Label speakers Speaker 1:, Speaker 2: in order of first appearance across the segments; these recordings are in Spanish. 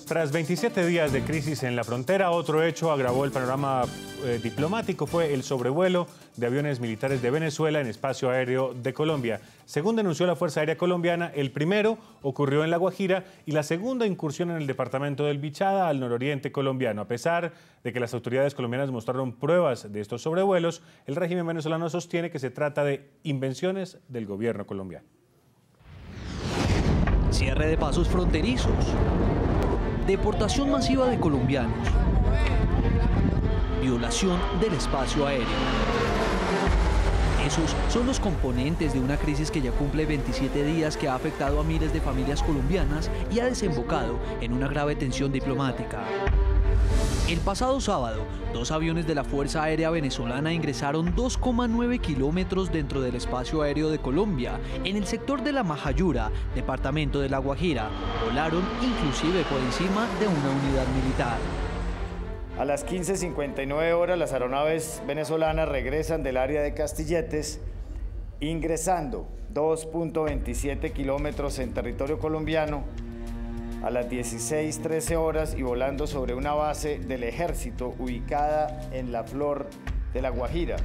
Speaker 1: Tras 27 días de crisis en la frontera, otro hecho agravó el panorama diplomático. Fue el sobrevuelo de aviones militares de Venezuela en espacio aéreo de Colombia. Según denunció la Fuerza Aérea Colombiana, el primero ocurrió en La Guajira y la segunda incursión en el departamento del Bichada, al nororiente colombiano. A pesar de que las autoridades colombianas mostraron pruebas de estos sobrevuelos, el régimen venezolano sostiene que se trata de invenciones del gobierno colombiano.
Speaker 2: Cierre de pasos fronterizos, deportación masiva de colombianos, violación del espacio aéreo. Esos son los componentes de una crisis que ya cumple 27 días, que ha afectado a miles de familias colombianas y ha desembocado en una grave tensión diplomática. El pasado sábado, 2 aviones de la Fuerza Aérea Venezolana ingresaron 2,9 kilómetros dentro del espacio aéreo de Colombia, en el sector de La Majayura, departamento de La Guajira. Volaron inclusive por encima de una unidad militar.
Speaker 3: A las 15:59 horas, las aeronaves venezolanas regresan del área de Castilletes, ingresando 2,27 kilómetros en territorio colombiano. A las 16:13 horas y volando sobre una base del ejército ubicada en La Flor de La Guajira.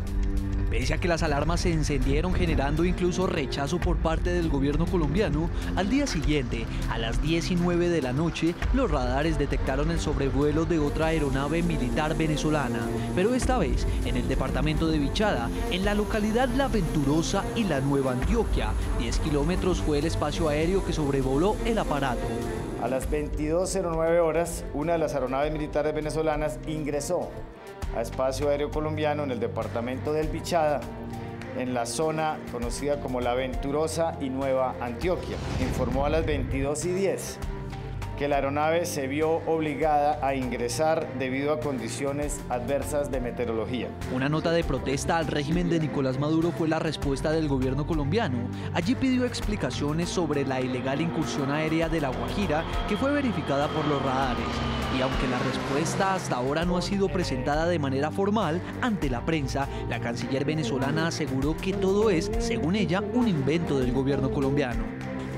Speaker 2: Pese a que las alarmas se encendieron, generando incluso rechazo por parte del gobierno colombiano, al día siguiente, a las 10:09 de la noche, los radares detectaron el sobrevuelo de otra aeronave militar venezolana, pero esta vez en el departamento de Bichada, en la localidad La Venturosa y La Nueva Antioquia. 10 kilómetros fue el espacio aéreo que sobrevoló el aparato.
Speaker 3: A las 22:09 horas, una de las aeronaves militares venezolanas ingresó a espacio aéreo colombiano en el departamento del Bichada, en la zona conocida como La Venturosa y Nueva Antioquia. Informó a las 22:10 que la aeronave se vio obligada a ingresar debido a condiciones adversas de meteorología.
Speaker 2: Una nota de protesta al régimen de Nicolás Maduro fue la respuesta del gobierno colombiano. Allí pidió explicaciones sobre la ilegal incursión aérea de La Guajira, que fue verificada por los radares. Y aunque la respuesta hasta ahora no ha sido presentada de manera formal ante la prensa, la canciller venezolana aseguró que todo es, según ella, un invento del gobierno colombiano.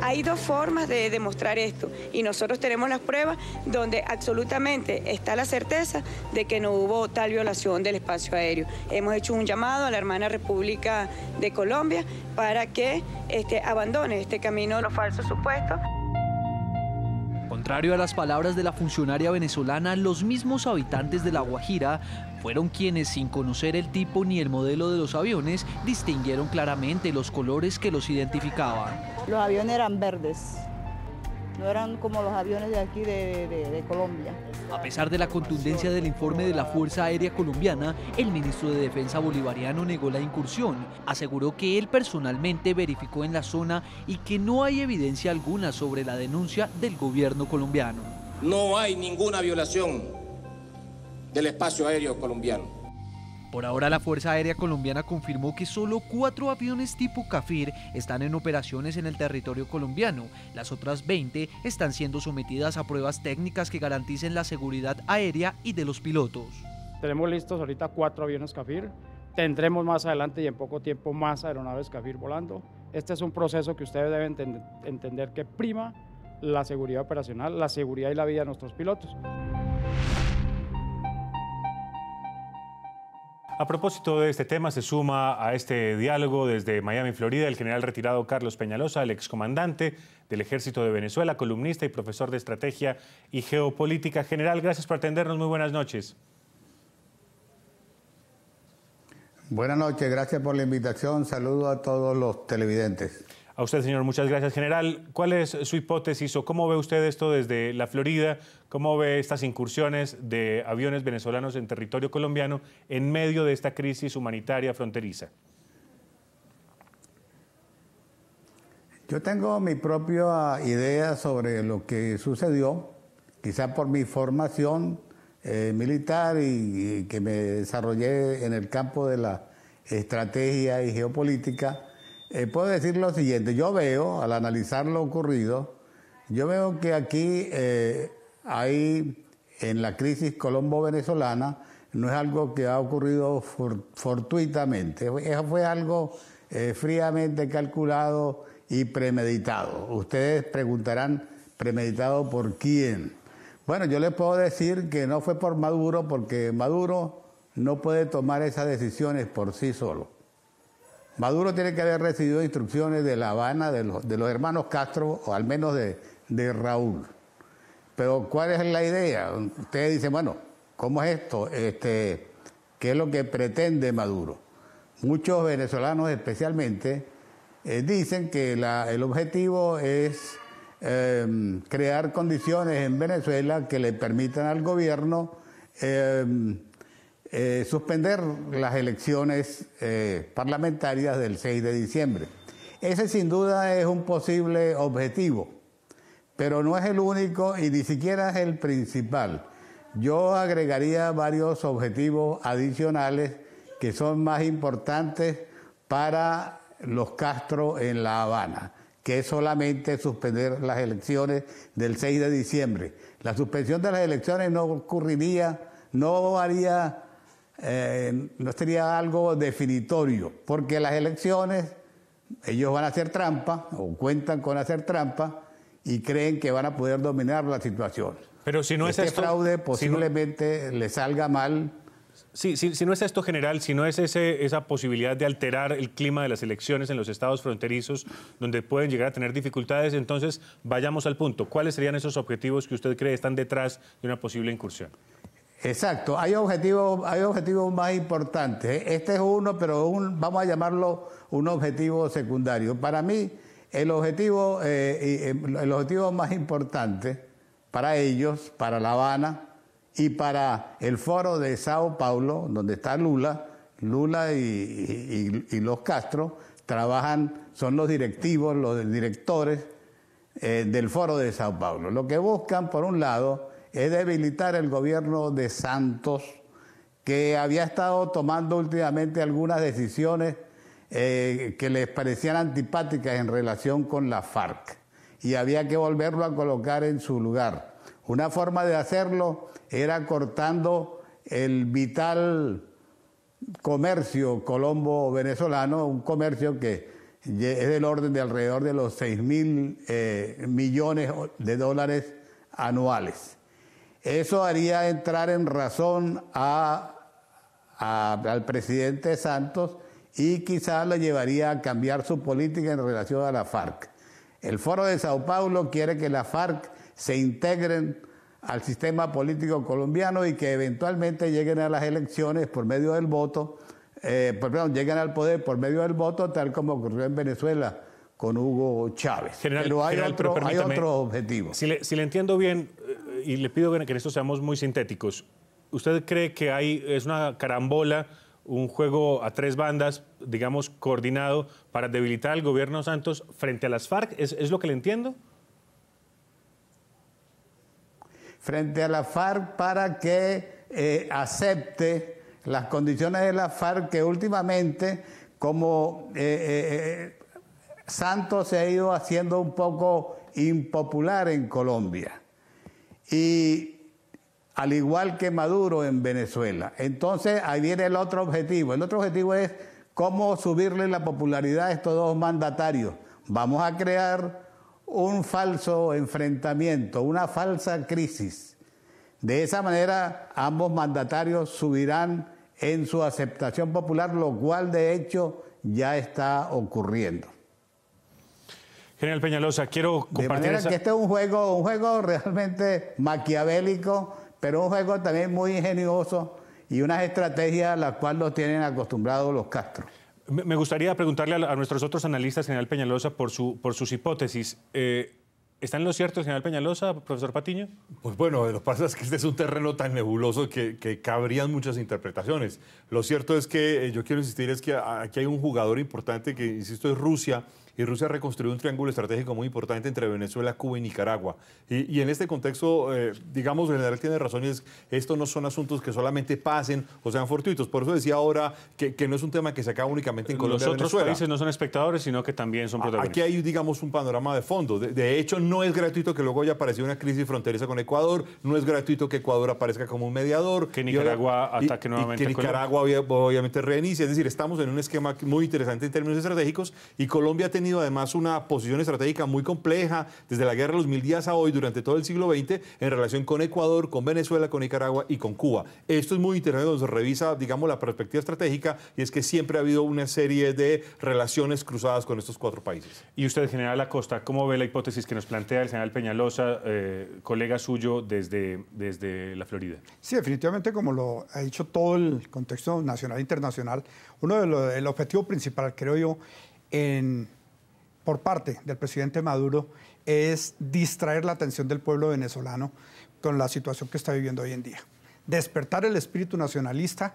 Speaker 4: Hay 2 formas de demostrar esto y nosotros tenemos las pruebas donde absolutamente está la certeza de que no hubo tal violación del espacio aéreo. Hemos hecho un llamado a la hermana República de Colombia para que abandone este camino de los falsos supuestos.
Speaker 2: Contrario a las palabras de la funcionaria venezolana, los mismos habitantes de La Guajira fueron quienes, sin conocer el tipo ni el modelo de los aviones, distinguieron claramente los colores que los identificaban.
Speaker 5: Los aviones eran verdes, no eran como los aviones de aquí de Colombia.
Speaker 2: A pesar de la contundencia del informe de la Fuerza Aérea Colombiana, el ministro de Defensa bolivariano negó la incursión. Aseguró que él personalmente verificó en la zona y que no hay evidencia alguna sobre la denuncia del gobierno colombiano.
Speaker 6: No hay ninguna violación del espacio aéreo colombiano.
Speaker 2: Por ahora, la Fuerza Aérea Colombiana confirmó que solo 4 aviones tipo Cafir están en operaciones en el territorio colombiano. Las otras 20 están siendo sometidas a pruebas técnicas que garanticen la seguridad aérea y de los pilotos.
Speaker 7: Tenemos listos ahorita 4 aviones Cafir. Tendremos más adelante y en poco tiempo más aeronaves Cafir volando. Este es un proceso que ustedes deben entender que prima la seguridad operacional, la seguridad y la vida de nuestros pilotos.
Speaker 1: A propósito de este tema, se suma a este diálogo desde Miami, Florida, el general retirado Carlos Peñalosa, el excomandante del Ejército de Venezuela, columnista y profesor de Estrategia y Geopolítica. General, gracias por atendernos. Muy buenas noches.
Speaker 8: Buenas noches, gracias por la invitación. Saludo a todos los televidentes.
Speaker 1: A usted, señor, muchas gracias. General, ¿cuál es su hipótesis o cómo ve usted esto desde la Florida? ¿Cómo ve estas incursiones de aviones venezolanos en territorio colombiano en medio de esta crisis humanitaria fronteriza?
Speaker 8: Yo tengo mi propia idea sobre lo que sucedió, quizá por mi formación militar y que me desarrollé en el campo de la estrategia y geopolítica. Puedo decir lo siguiente: yo veo, al analizar lo ocurrido, yo veo que aquí hay, en la crisis colombo-venezolana, no es algo que ha ocurrido fortuitamente, fue algo fríamente calculado y premeditado. Ustedes preguntarán, ¿premeditado por quién? Bueno, yo le puedo decir que no fue por Maduro, porque Maduro no puede tomar esas decisiones por sí solo. Maduro tiene que haber recibido instrucciones de La Habana, de los hermanos Castro, o al menos de Raúl. Pero ¿cuál es la idea? Ustedes dicen, bueno, ¿cómo es esto? ¿Qué es lo que pretende Maduro? Muchos venezolanos especialmente dicen que el objetivo es crear condiciones en Venezuela que le permitan al gobierno suspender las elecciones parlamentarias del 6 de diciembre. Ese sin duda es un posible objetivo, pero no es el único y ni siquiera es el principal. Yo agregaría varios objetivos adicionales que son más importantes para los Castro en La Habana, que es solamente suspender las elecciones del 6 de diciembre. La suspensión de las elecciones no ocurriría, no sería algo definitorio, porque las elecciones, ellos van a hacer trampa, o cuentan con hacer trampa, y creen que van a poder dominar la situación.
Speaker 1: Pero si no es esto,
Speaker 8: fraude posiblemente le salga mal.
Speaker 1: Si no es esto, general, si no es esa posibilidad de alterar el clima de las elecciones en los estados fronterizos, donde pueden llegar a tener dificultades, entonces vayamos al punto. ¿Cuáles serían esos objetivos que usted cree están detrás de una posible incursión?
Speaker 8: Exacto, hay objetivos más importantes. Este es uno, pero vamos a llamarlo un objetivo secundario. Para mí, el objetivo más importante para ellos, para La Habana y para el foro de Sao Paulo, donde está Lula y los Castro, son los directivos, los directores del foro de Sao Paulo. Lo que buscan, por un lado, es debilitar el gobierno de Santos, que había estado tomando últimamente algunas decisiones que les parecían antipáticas en relación con la FARC, y había que volverlo a colocar en su lugar. Una forma de hacerlo era cortando el vital comercio colombo-venezolano, un comercio que es del orden de alrededor de los 6.000 millones de dólares anuales. Eso haría entrar en razón al presidente Santos y quizás le llevaría a cambiar su política en relación a la FARC. El Foro de Sao Paulo quiere que la FARC se integren al sistema político colombiano y que eventualmente lleguen a las elecciones por medio del voto, lleguen al poder por medio del voto, tal como ocurrió en Venezuela con Hugo Chávez. Pero hay otro objetivo.
Speaker 1: Si le entiendo bien, y le pido que en esto seamos muy sintéticos, ¿usted cree que es una carambola, un juego a tres bandas, digamos, coordinado para debilitar al gobierno Santos frente a las FARC? ¿Es lo que le entiendo?
Speaker 8: Frente a la FARC para que acepte las condiciones de la FARC, que últimamente, como Santos se ha ido haciendo un poco impopular en Colombia, y al igual que Maduro en Venezuela. Entonces, ahí viene el otro objetivo. El otro objetivo es cómo subirle la popularidad a estos dos mandatarios. Vamos a crear un falso enfrentamiento, una falsa crisis. De esa manera, ambos mandatarios subirán en su aceptación popular, lo cual, de hecho, ya está ocurriendo.
Speaker 1: General Peñalosa, quiero compartir...
Speaker 8: De manera que este es un juego realmente maquiavélico, pero un juego también muy ingenioso y unas estrategias a las cuales los tienen acostumbrados los Castro.
Speaker 1: Me gustaría preguntarle a nuestros otros analistas, general Peñalosa, por sus hipótesis. ¿Está en lo cierto el general Peñalosa, profesor Patiño?
Speaker 9: Pues bueno, lo que pasa es que este es un terreno tan nebuloso que cabrían muchas interpretaciones. Lo cierto es que yo quiero insistir es que aquí hay un jugador importante que, insisto, es Rusia. Y Rusia reconstruyó un triángulo estratégico muy importante entre Venezuela, Cuba y Nicaragua. Y en este contexto, digamos, el general tiene razón, y estos no son asuntos que solamente pasen o sean fortuitos. Por eso decía ahora que no es un tema que se acaba únicamente en Colombia y Venezuela.
Speaker 1: Los otros países no son espectadores, sino que también son protagonistas.
Speaker 9: Aquí hay, digamos, un panorama de fondo. De hecho, no es gratuito que luego haya aparecido una crisis fronteriza con Ecuador, no es gratuito que Ecuador aparezca como un mediador.
Speaker 1: Que Nicaragua ataque nuevamente
Speaker 9: a Colombia. Que Nicaragua obviamente reinicie. Es decir, estamos en un esquema muy interesante en términos estratégicos, y Colombia ha tenido tenido además una posición estratégica muy compleja desde la guerra de los 1000 días a hoy, durante todo el siglo XX, en relación con Ecuador, con Venezuela, con Nicaragua y con Cuba. Esto es muy interesante cuando se revisa, digamos, la perspectiva estratégica, y es que siempre ha habido una serie de relaciones cruzadas con estos 4 países.
Speaker 1: Y usted, general Acosta, ¿cómo ve la hipótesis que nos plantea el general Peñalosa, colega suyo desde la Florida?
Speaker 10: Sí, definitivamente, como lo ha dicho todo el contexto nacional e internacional, el objetivo principal, creo yo, por parte del presidente Maduro, es distraer la atención del pueblo venezolano con la situación que está viviendo hoy en día. Despertar el espíritu nacionalista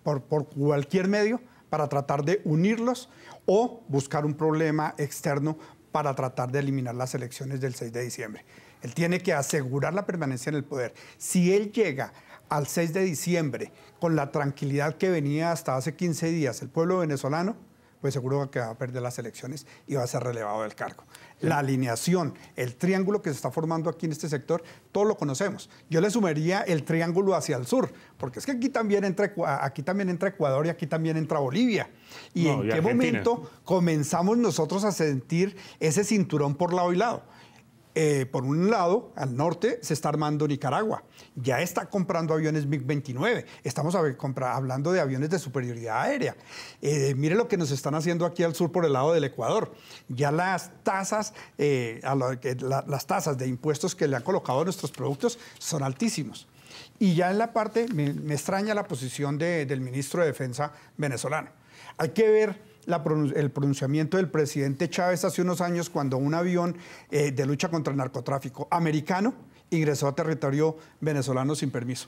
Speaker 10: por cualquier medio para tratar de unirlos o buscar un problema externo para tratar de eliminar las elecciones del 6 de diciembre. Él tiene que asegurar la permanencia en el poder. Si él llega al 6 de diciembre con la tranquilidad que venía hasta hace 15 días el pueblo venezolano, pues seguro que va a perder las elecciones y va a ser relevado del cargo. La alineación, el triángulo que se está formando aquí en este sector, todos lo conocemos. Yo le sumaría el triángulo hacia el sur, porque es que aquí también entra Ecuador y aquí también entra Bolivia. ¿Y en qué momento comenzamos nosotros a sentir ese cinturón por lado y lado? Por un lado, al norte, se está armando Nicaragua. Ya está comprando aviones MiG-29. Estamos hablando de aviones de superioridad aérea. Mire lo que nos están haciendo aquí al sur por el lado del Ecuador. Ya las tasas las tasas de impuestos que le han colocado a nuestros productos son altísimos. Y ya en la parte, me extraña la posición del ministro de Defensa venezolano. Hay que ver el pronunciamiento del presidente Chávez hace unos años cuando un avión de lucha contra el narcotráfico americano ingresó a territorio venezolano sin permiso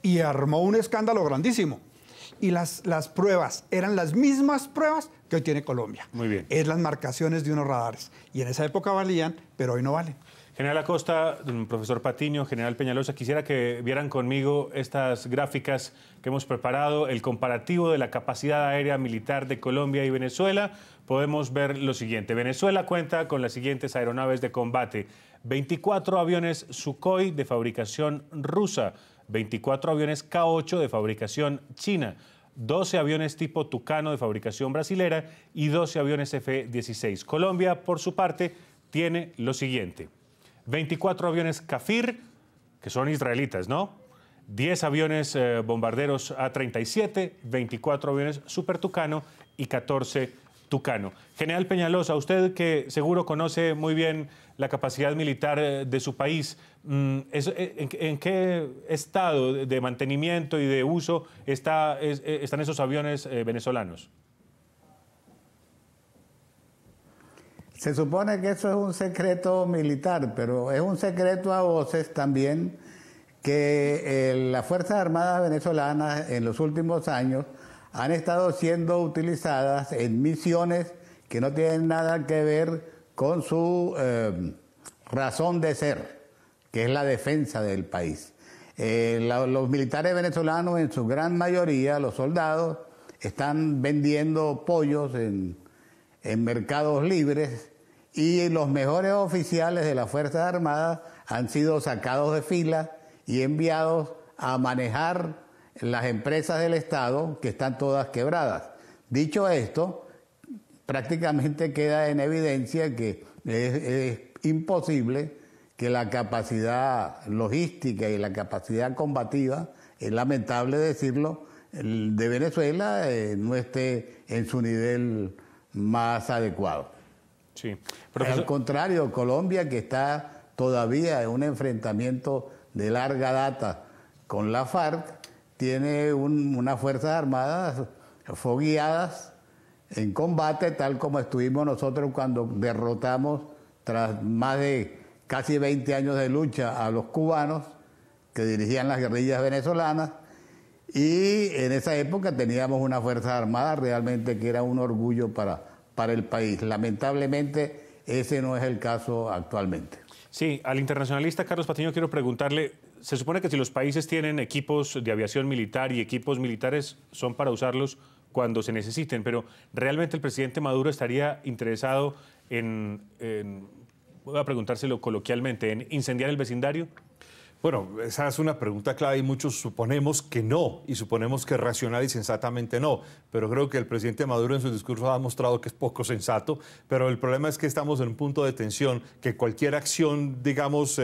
Speaker 10: y armó un escándalo grandísimo. Y las pruebas eran las mismas pruebas que hoy tiene Colombia.
Speaker 1: Muy bien.
Speaker 10: Es las marcaciones de unos radares. Y en esa época valían, pero hoy no valen.
Speaker 1: General Acosta, profesor Patiño, general Peñalosa, quisiera que vieran conmigo estas gráficas que hemos preparado, el comparativo de la capacidad aérea militar de Colombia y Venezuela. Podemos ver lo siguiente. Venezuela cuenta con las siguientes aeronaves de combate: 24 aviones Sukhoi de fabricación rusa, 24 aviones K-8 de fabricación china, 12 aviones tipo Tucano de fabricación brasilera y 12 aviones F-16. Colombia, por su parte, tiene lo siguiente: 24 aviones Kafir, que son israelitas, ¿no? 10 aviones bombarderos A-37, 24 aviones Super Tucano y 14 Tucano. General Peñalosa, usted que seguro conoce muy bien la capacidad militar de su país, ¿en qué estado de mantenimiento y de uso están esos aviones venezolanos?
Speaker 8: Se supone que eso es un secreto militar, pero es un secreto a voces también que las Fuerzas Armadas venezolanas en los últimos años han estado siendo utilizadas en misiones que no tienen nada que ver con su razón de ser, que es la defensa del país. Los militares venezolanos, en su gran mayoría, los soldados, están vendiendo pollos en mercados libres, y los mejores oficiales de las Fuerzas Armadas han sido sacados de fila y enviados a manejar las empresas del Estado, que están todas quebradas. Dicho esto, prácticamente queda en evidencia que es imposible que la capacidad logística y la capacidad combativa, es lamentable decirlo, de Venezuela no esté en su nivel más adecuado.
Speaker 1: Sí.
Speaker 8: Al contrario, Colombia, que está todavía en un enfrentamiento de larga data con la FARC, tiene unas Fuerzas Armadas fogueadas en combate, tal como estuvimos nosotros cuando derrotamos, tras más de casi 20 años de lucha, a los cubanos que dirigían las guerrillas venezolanas. Y en esa época teníamos una Fuerza Armada realmente que era un orgullo para el país. Lamentablemente, ese no es el caso actualmente.
Speaker 1: Sí, al internacionalista Carlos Patiño quiero preguntarle, se supone que si los países tienen equipos de aviación militar y equipos militares son para usarlos cuando se necesiten, pero ¿realmente el presidente Maduro estaría interesado voy a preguntárselo coloquialmente, en incendiar el vecindario?
Speaker 9: Bueno, esa es una pregunta clave y muchos suponemos que no, y suponemos que racional y sensatamente no, pero creo que el presidente Maduro en su discurso ha demostrado que es poco sensato, pero el problema es que estamos en un punto de tensión, que cualquier acción, digamos,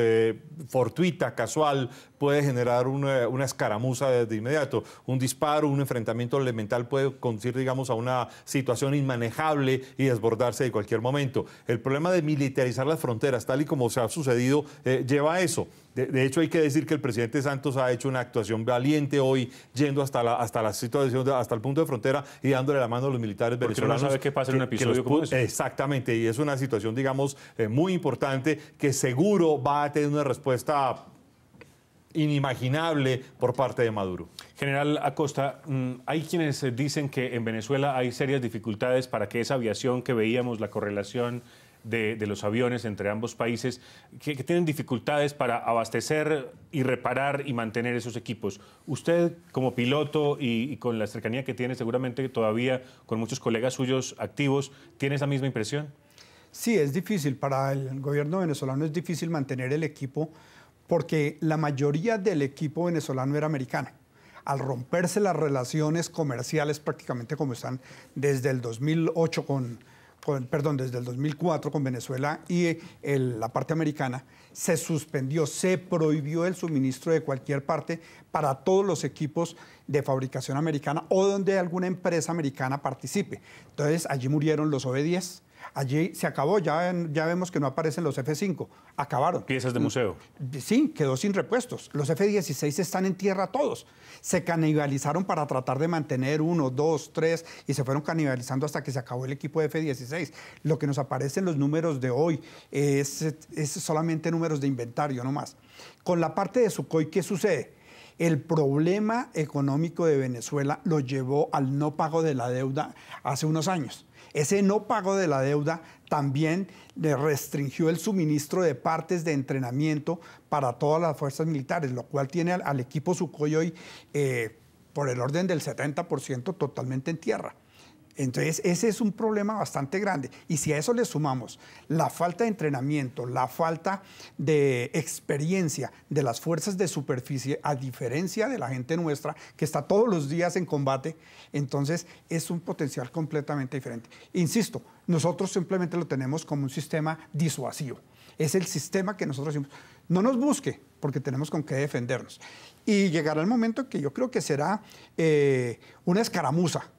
Speaker 9: fortuita, casual, puede generar una escaramuza de inmediato. Un disparo, un enfrentamiento elemental puede conducir, digamos, a una situación inmanejable y desbordarse de cualquier momento. El problema de militarizar las fronteras, tal y como se ha sucedido, lleva a eso. De hecho, hay que decir que el presidente Santos ha hecho una actuación valiente hoy, yendo hasta la situación, hasta el punto de frontera y dándole la mano a los militares venezolanos.
Speaker 1: No sabe qué pasa en un episodio como ese.
Speaker 9: Exactamente, y es una situación, digamos, muy importante que seguro va a tener una respuesta inimaginable por parte de Maduro.
Speaker 1: General Acosta, hay quienes dicen que en Venezuela hay serias dificultades para que esa aviación que veíamos, la correlación de los aviones entre ambos países, que tienen dificultades para abastecer y reparar y mantener esos equipos. Usted, como piloto y con la cercanía que tiene seguramente todavía con muchos colegas suyos activos, ¿tiene esa misma impresión?
Speaker 10: Sí, es difícil. Para el gobierno venezolano es difícil mantener el equipo porque la mayoría del equipo venezolano era americano. Al romperse las relaciones comerciales prácticamente como están desde el 2008 desde el 2004 con Venezuela y la parte americana, se suspendió, se prohibió el suministro de cualquier parte para todos los equipos de fabricación americana o donde alguna empresa americana participe. Entonces, allí murieron los OV-10. Allí se acabó, ya vemos que no aparecen los F-5, acabaron.
Speaker 1: ¿Piezas de museo?
Speaker 10: Sí, quedó sin repuestos. Los F-16 están en tierra todos. Se canibalizaron para tratar de mantener 1, 2, 3 y se fueron canibalizando hasta que se acabó el equipo de F-16. Lo que nos aparecen los números de hoy es solamente números de inventario, no más. Con la parte de Sukhoi, ¿qué sucede? El problema económico de Venezuela lo llevó al no pago de la deuda hace unos años. Ese no pago de la deuda también le restringió el suministro de partes de entrenamiento para todas las fuerzas militares, lo cual tiene al equipo Sukhoi hoy por el orden del 70% totalmente en tierra. Entonces, ese es un problema bastante grande. Y si a eso le sumamos la falta de entrenamiento, la falta de experiencia de las fuerzas de superficie, a diferencia de la gente nuestra, que está todos los días en combate, entonces es un potencial completamente diferente. Insisto, nosotros simplemente lo tenemos como un sistema disuasivo. Es el sistema que nosotros decimos, no nos busque, porque tenemos con qué defendernos. Y llegará el momento que yo creo que será una escaramuza,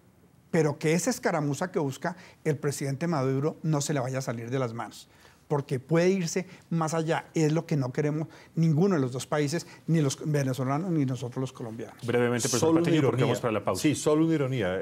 Speaker 10: pero que esa escaramuza que busca el presidente Maduro no se le vaya a salir de las manos, porque puede irse más allá. Es lo que no queremos ninguno de los dos países, ni los venezolanos ni nosotros los colombianos.
Speaker 1: Brevemente, profesor Patiño, porque vamos para la pausa.
Speaker 9: Sí, solo una ironía.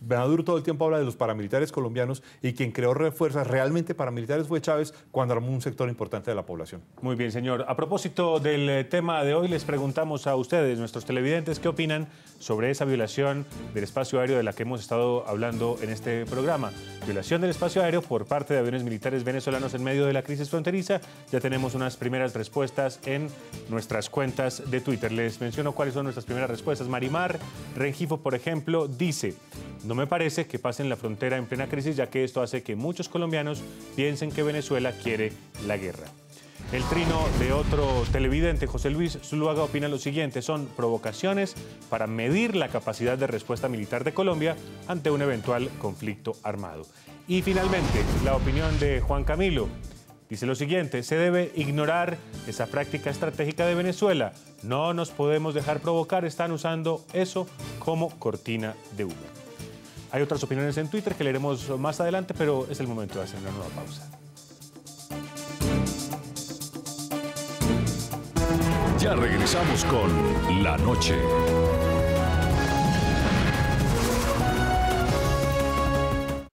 Speaker 9: Maduro todo el tiempo habla de los paramilitares colombianos y quien creó fuerzas realmente paramilitares fue Chávez cuando armó un sector importante de la población.
Speaker 1: Muy bien, señor. A propósito del tema de hoy, les preguntamos a ustedes, nuestros televidentes, ¿qué opinan sobre esa violación del espacio aéreo de la que hemos estado hablando en este programa? Violación del espacio aéreo por parte de aviones militares venezolanos en medio de la crisis fronteriza. Ya tenemos unas primeras respuestas en nuestras cuentas de Twitter. Les menciono cuáles son nuestras primeras respuestas. Marimar Rengifo, por ejemplo, dice: no me parece que pasen la frontera en plena crisis, ya que esto hace que muchos colombianos piensen que Venezuela quiere la guerra. El trino de otro televidente, José Luis Zuluaga, opina lo siguiente: son provocaciones para medir la capacidad de respuesta militar de Colombia ante un eventual conflicto armado. Y finalmente, la opinión de Juan Camilo dice lo siguiente: se debe ignorar esa práctica estratégica de Venezuela. No nos podemos dejar provocar, están usando eso como cortina de humo. Hay otras opiniones en Twitter que leeremos más adelante, pero es el momento de hacer una nueva pausa.
Speaker 11: Ya regresamos con La Noche.